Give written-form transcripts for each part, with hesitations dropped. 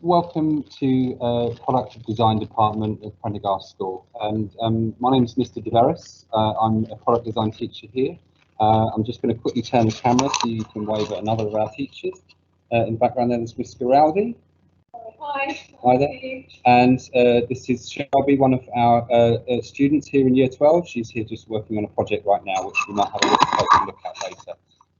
welcome to Product Design Department at Prendergast School. And my name is Mr. Deveris. I'm a product design teacher here. I'm just going to quickly turn the camera so you can wave at another of our teachers. In the background there is Miss Giraldi. Hi. Hi there. And this is Shelby, one of our students here in Year 12. She's here just working on a project right now, which we might have a closer look at later.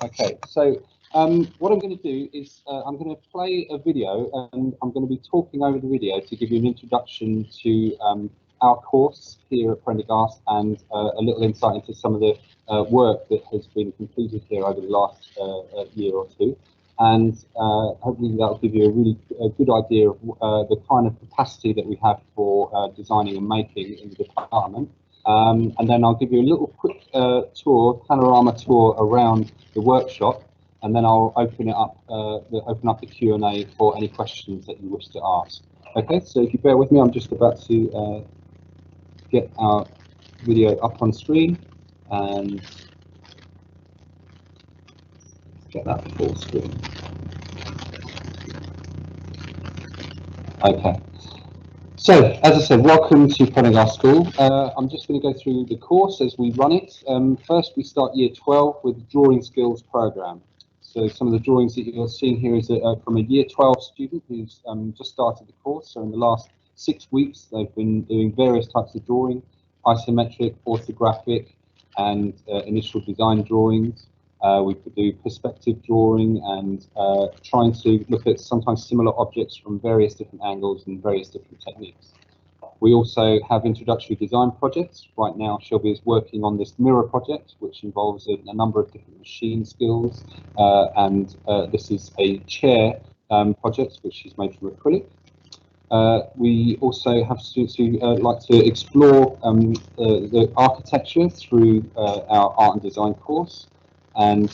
Okay, so what I'm going to do is I'm going to play a video, and I'm going to be talking over the video to give you an introduction to our course here at Prendergast and a little insight into some of the work that has been completed here over the last year or two. And hopefully that will give you a really good idea of the kind of capacity that we have for designing and making in the department. And then I'll give you a little quick panorama tour around the workshop, and then I'll open it up, open up the Q&A for any questions that you wish to ask. Okay, so if you bear with me, I'm just about to get our video up on screen and get that full screen. Okay. So, as I said, welcome to Prendergast School. I'm just going to go through the course as we run it. First, we start Year 12 with the Drawing Skills Programme. So some of the drawings that you're seeing here is from a Year 12 student who's just started the course. So in the last 6 weeks, they've been doing various types of drawing, isometric, orthographic, and initial design drawings. We could do perspective drawing and trying to look at sometimes similar objects from various different angles and various different techniques. We also have introductory design projects. Right now, Shelby is working on this mirror project, which involves a number of different machine skills, and this is a chair project, which she's made from acrylic. We also have students who like to explore the architecture through our art and design course. And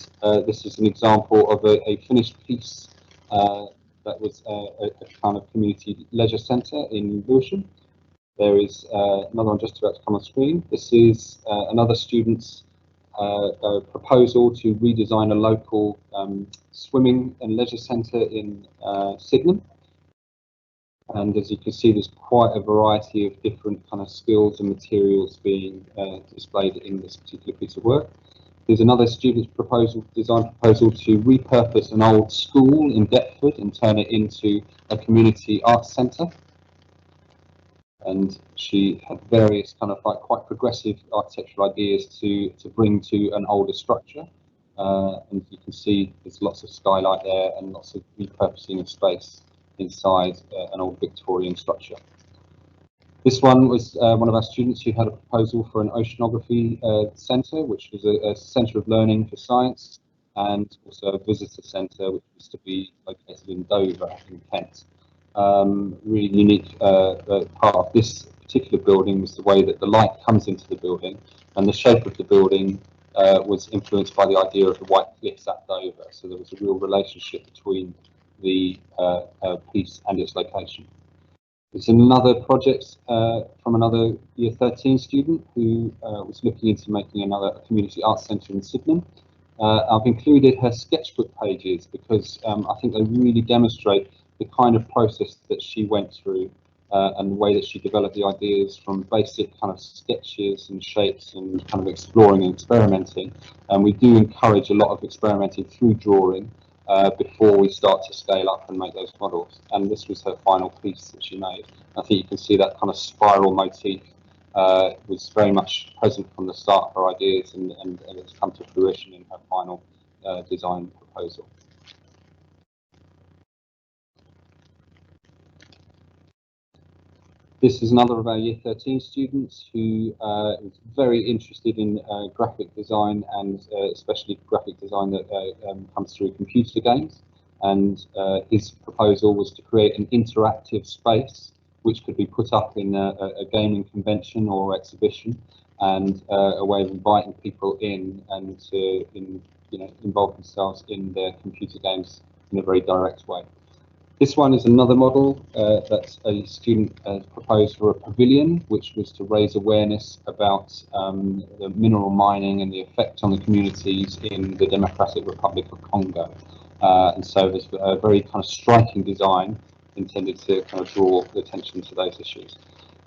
this is an example of a finished piece that was a kind of community leisure centre in Lewisham. There is another one just about to come on screen. This is another student's proposal to redesign a local swimming and leisure centre in Sydenham. And as you can see, there's quite a variety of different kind of skills and materials being displayed in this particular piece of work. There's another student's design proposal to repurpose an old school in Deptford and turn it into a community arts centre. And she had various kind of like quite progressive architectural ideas to bring to an older structure. And you can see there's lots of skylight there and lots of repurposing of space inside an old Victorian structure. This one was one of our students who had a proposal for an oceanography centre, which was a centre of learning for science, and also a visitor centre, which was to be located in Dover, in Kent. Really unique part of this particular building was the way that the light comes into the building, and the shape of the building was influenced by the idea of the White Cliffs at Dover. So there was a real relationship between the piece and its location. There's another project from another Year 13 student who was looking into making another community arts centre in Sydenham. I've included her sketchbook pages because I think they really demonstrate the kind of process that she went through and the way that she developed the ideas from basic kind of sketches and shapes and kind of exploring and experimenting. And we do encourage a lot of experimenting through drawing before we start to scale up and make those models. And this was her final piece that she made. I think you can see that kind of spiral motif was very much present from the start of her ideas, and it's come to fruition in her final design proposal. This is another of our Year 13 students who is very interested in graphic design, and especially graphic design that comes through computer games. And his proposal was to create an interactive space which could be put up in a gaming convention or exhibition, and a way of inviting people in and to involve themselves in their computer games in a very direct way. This one is another model that a student proposed for a pavilion, which was to raise awareness about the mineral mining and the effect on the communities in the Democratic Republic of Congo. And so it's a very kind of striking design intended to kind of draw attention to those issues.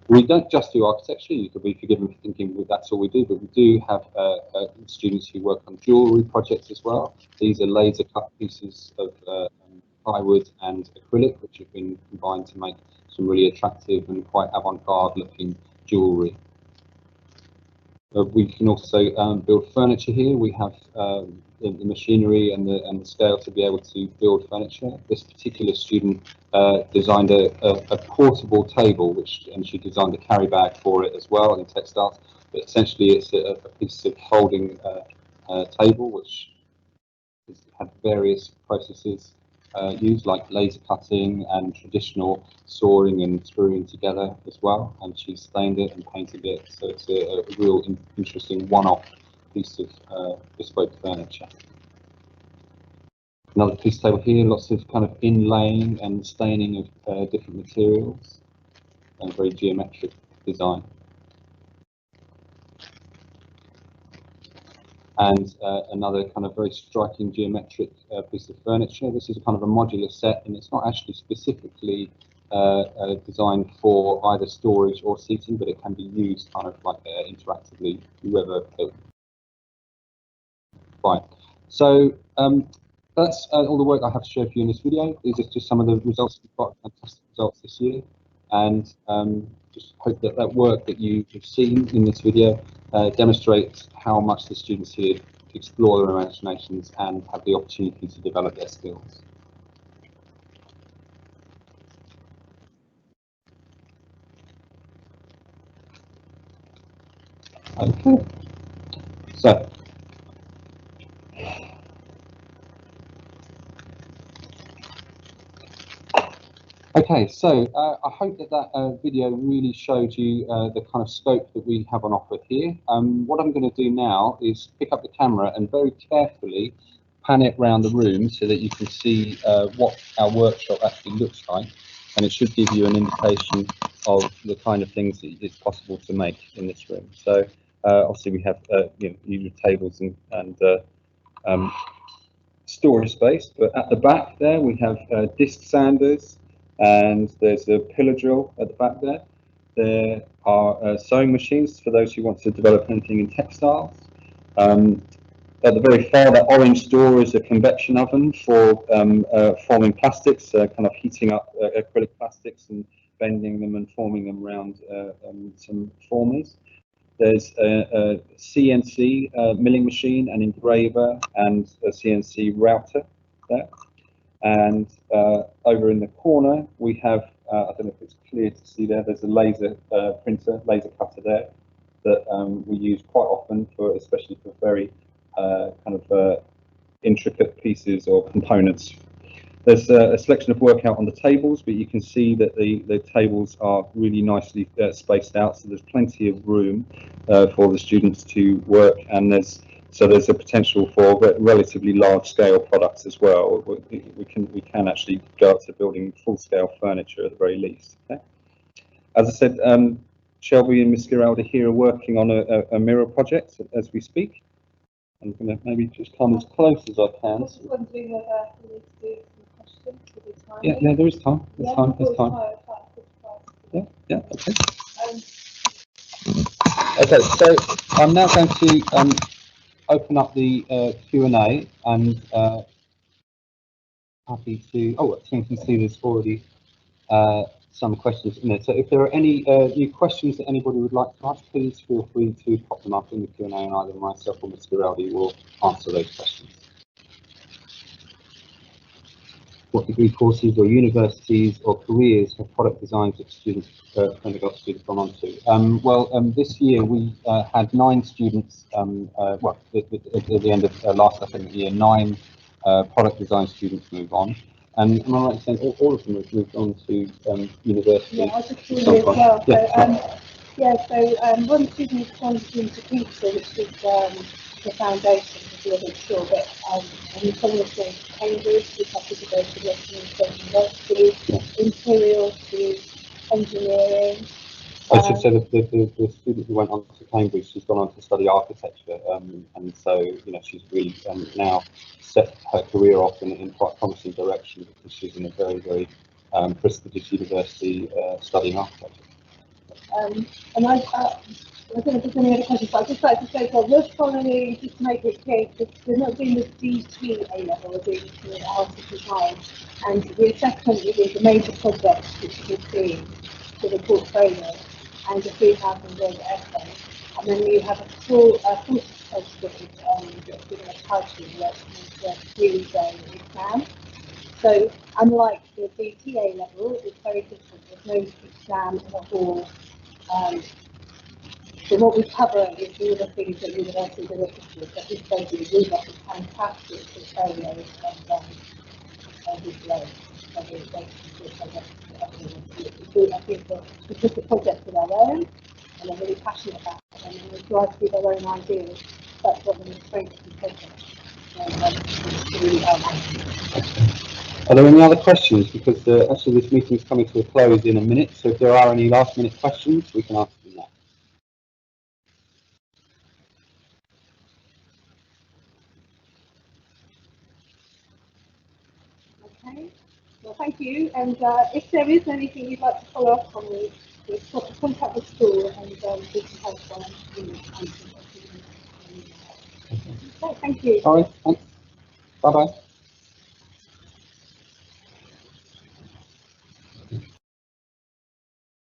We don't just do architecture. You could be forgiven for thinking that's all we do, but we do have students who work on jewellery projects as well. These are laser cut pieces of plywood and acrylic, which have been combined to make some really attractive and quite avant-garde looking jewellery. We can also build furniture here. We have the machinery and the scale to be able to build furniture. This particular student designed a portable table, and she designed a carry bag for it as well in textiles. But essentially, it's a piece of holding table which has had various processes used, like laser cutting and traditional sawing and screwing together as well. And she stained it and painted it, so it's a real interesting one-off piece of bespoke furniture. Another piece table here, lots of kind of inlaying and staining of different materials, and very geometric design. And another kind of very striking geometric piece of furniture. This is a kind of a modular set, and it's not actually specifically designed for either storage or seating, but it can be used kind of like interactively, whoever. Fine. So that's all the work I have to share for you in this video. These are just some of the results. We've got fantastic results this year, and just hope that that work that you've seen in this video demonstrates how much the students here explore their imaginations and have the opportunity to develop their skills. Okay, so okay, so I hope that that video really showed you the kind of scope that we have on offer here. What I'm going to do now is pick up the camera and very carefully pan it around the room so that you can see what our workshop actually looks like, and it should give you an indication of the kind of things that it's possible to make in this room. So obviously we have usual tables and storage space, but at the back there we have disc sanders, and there's a pillar drill at the back there. There are sewing machines for those who want to develop anything in textiles. At the very far, that orange door is a convection oven for forming plastics, kind of heating up acrylic plastics and bending them and forming them around some formers. There's a CNC milling machine, an engraver, and a CNC router there. And over in the corner, we have, I don't know if it's clear to see there, there's a laser printer, laser cutter there, that we use quite often, especially for very kind of intricate pieces or components. There's a selection of work out on the tables, but you can see that the tables are really nicely spaced out, so there's plenty of room for the students to work, and there's a potential for relatively large-scale products as well. We can actually go up to building full-scale furniture at the very least. Okay? As I said, Shelby and Miss Giralda here are working on a mirror project as we speak. I'm going to maybe just come as close as I can. I was just wondering whether we need to do some questions for the time. Yeah, there is time. There's time. There's time. Yeah, okay. Okay, so I'm now going to open up the Q&A, and happy to. Oh, as you can see, there's already some questions in it. So if there are any new questions that anybody would like to ask, please feel free to pop them up in the Q&A, and either myself or Ms. Giraldi will answer those questions. What degree courses or universities or careers have product designs that students, undergraduate students gone on to? This year we had 9 students, at the end of last academic year, 9 product design students move on. And am I right in saying all of them have moved on to university? Yeah, I was just curious as well. So, one student has gone into pizza, which is the foundation, if you wasn't sure, but and someone was going to Cambridge, who's happy to go to Western University, Imperial to engineering. I should say that the student who went on to Cambridge, she's gone on to study architecture, and so she's really now set her career off in quite a promising direction, because she's in a very, very prestigious university studying architecture. And I don't know if there's any other questions, but I'd just like to say, so we're following, just to make it clear, we're not doing the DT A level, we're doing the House of Design, and the assessment is a major project which you can see for the portfolio, and the 3,000 word essay, and then you have a full text that's given a title, that's a 3-day exam. So unlike the DTA level, it's very different. There's no exam in the hall. So what we cover is all the things that universities are looking for. So this basically we've got a fantastic portfolio of display. So they I think that we took the project of their own, and they're really passionate about it, and they drive through their own ideas. That's what we're explaining to the project. It's really Are there any other questions? Because actually this meeting is coming to a close in a minute, so if there are any last minute questions, we can answer them now. Okay. Well, thank you. And if there is anything you'd like to follow up on, contact the school and we can help on answering. Okay, thank you. All right, thanks. Bye-bye.